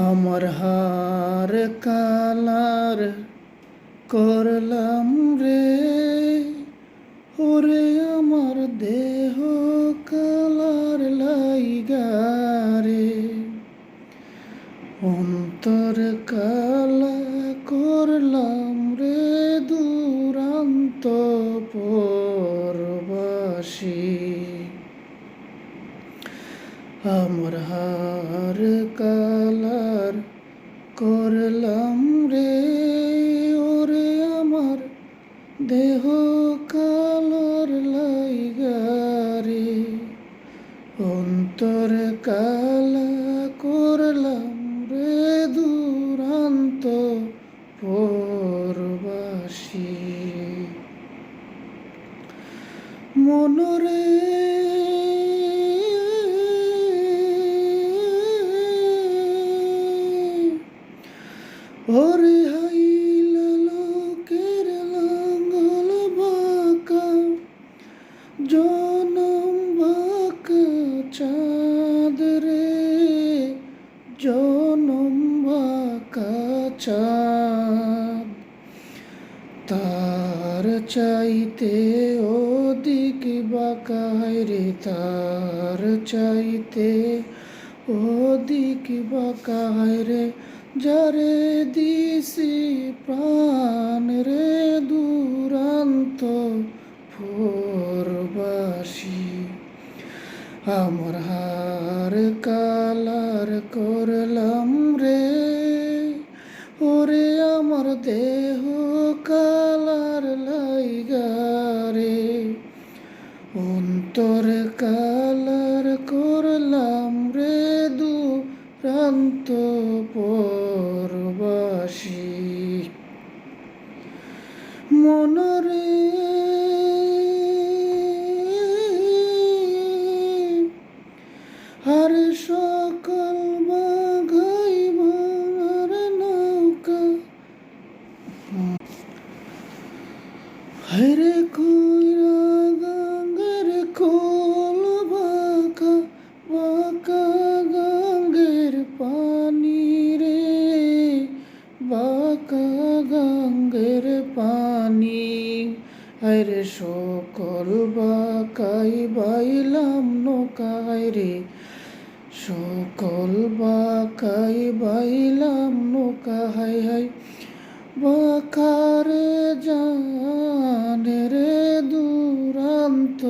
আমার হার কালার করলাম রে, ওরে আমার দেহ কালার লাইগা রে, অন্তর কালা করলাম রে দুরান্ত পরবাসী। আমার হার কালার করলাম রে, ওরে আমার দেহ কালার লাইগা রে, অন্তর কালা করলাম রে দুরান্ত পরবাসী। মনরে ওরে হাইলা লোকের লাঙ্গল বাঁকা, জনম বাঁকা চাঁদ রে, জনম বাঁকা চাঁদ। তার চাইতে ওদিক বাঁকা রে, তার চাইতে ওদিক বাঁকা রে, যারে দিছি প্রাণ রে দুরান্ত পরবাসী। আমার হার কালার করলাম রে, ওরে আমার দেহ কালার লাইগা রে, অন্তর কালার করলাম রে দুরান্ত পরবাসী। মনরে আর সকল বাঘাই ভাঙার নৌকা, হরে কইরা গঙ্গের কোল বাঁকা, বাঁকা গঙ্গের পানি রে, বাঁকা গঙ্গের পানি। হরে সকল বাঁকাই বাইলাম নৌকায় রে, সকল বাঁকাই বাইলাম নৌকা। হাই হাই বাঁকারে জানে রে দুরান্ত